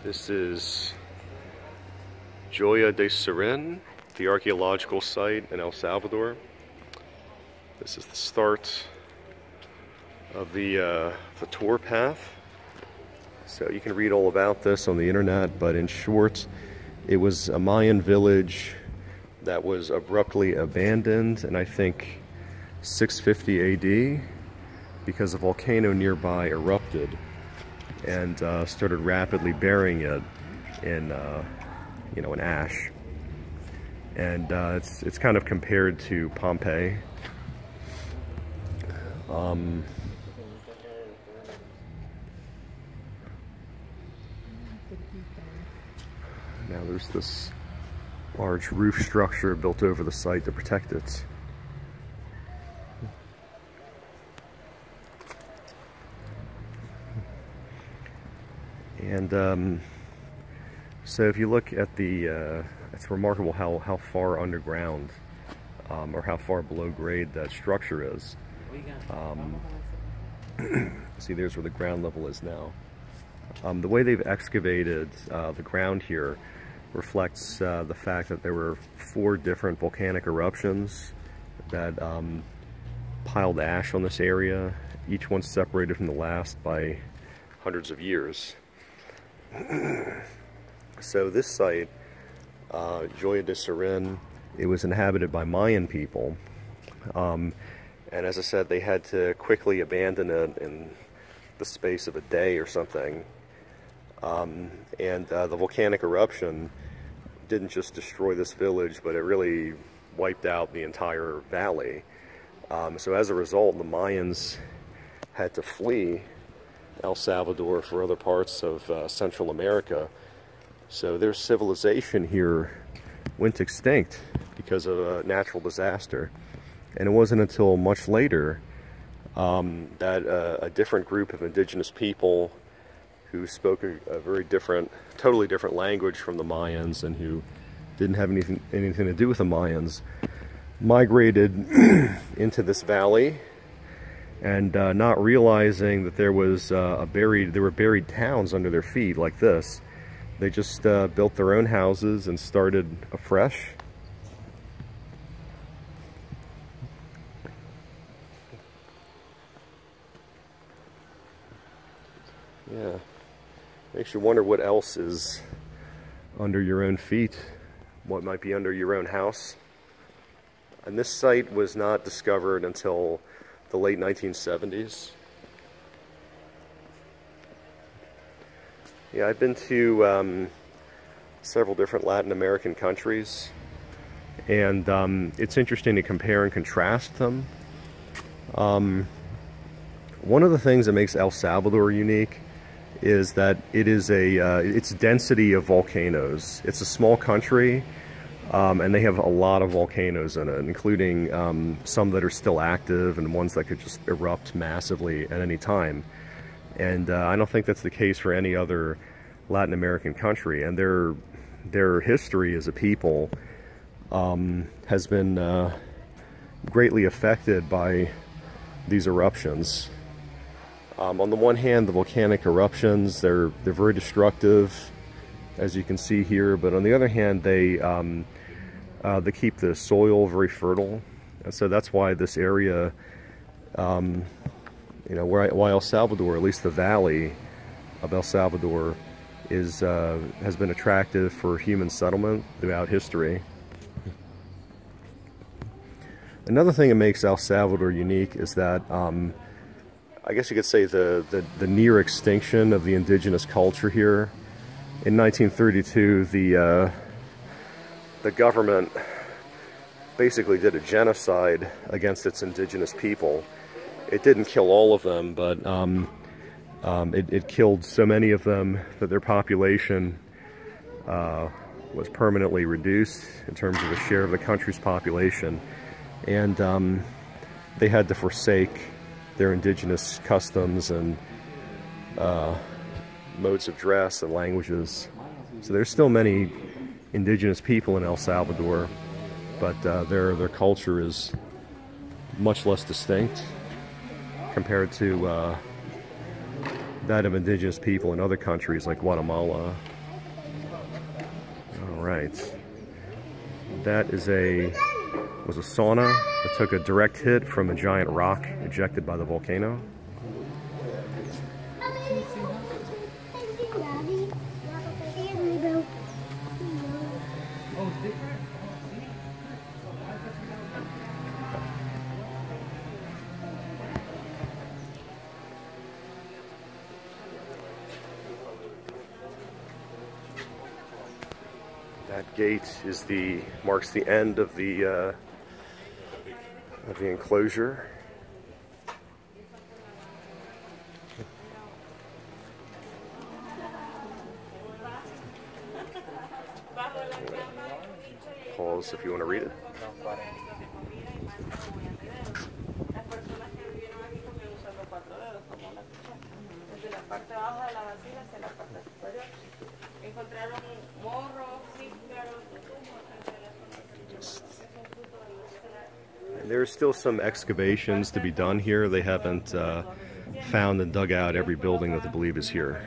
This is Joya de Ceren, the archaeological site in El Salvador. This is the start of the tour path. So you can read all about this on the internet, but in short, it was a Mayan village that was abruptly abandoned in, I think, 650 AD because a volcano nearby erupted and started rapidly burying it in, in ash. And it's kind of compared to Pompeii. Now there's this large roof structure built over the site to protect it. And so if you look at the, it's remarkable how far underground or how far below grade that structure is. See, there's where the ground level is now. The way they've excavated the ground here reflects the fact that there were 4 different volcanic eruptions that piled ash on this area, each one separated from the last by hundreds of years. So this site, Joya de Ceren, it was inhabited by Mayan people. And as I said, they had to quickly abandon it in the space of a day or something. The volcanic eruption didn't just destroy this village, but it really wiped out the entire valley. So as a result, the Mayans had to flee El Salvador for other parts of Central America. So their civilization here went extinct because of a natural disaster. And it wasn't until much later that a different group of indigenous people who spoke a very different, totally different language from the Mayans and who didn't have anything to do with the Mayans, migrated into this valley, and not realizing that there was there were buried towns under their feet like this. They just built their own houses and started afresh. Yeah, makes you wonder what else is under your own feet, what might be under your own house. And this site was not discovered until the late 1970s. Yeah, I've been to several different Latin American countries, and it's interesting to compare and contrast them. One of the things that makes El Salvador unique is that it is its density of volcanoes. It's a small country, and they have a lot of volcanoes in it, including some that are still active and ones that could just erupt massively at any time. And I don't think that's the case for any other Latin American country. And their history as a people has been greatly affected by these eruptions. On the one hand, the volcanic eruptions, they're very destructive, as you can see here. But on the other hand, they keep the soil very fertile, and so that's why this area, why El Salvador, at least the valley of El Salvador, has been attractive for human settlement throughout history. Another thing that makes El Salvador unique is that I guess you could say the near extinction of the indigenous culture here. In 1932, the government basically did a genocide against its indigenous people. It didn't kill all of them, but it killed so many of them that their population was permanently reduced in terms of a share of the country's population. And they had to forsake their indigenous customs and modes of dress and languages. So there's still many indigenous people in El Salvador, but their culture is much less distinct compared to that of indigenous people in other countries like Guatemala right. That was a sauna that took a direct hit from a giant rock ejected by the volcano. That gate marks the end of the enclosure. Pause if you want to read it. And there's still some excavations to be done here. They haven't found and dug out every building that they believe is here.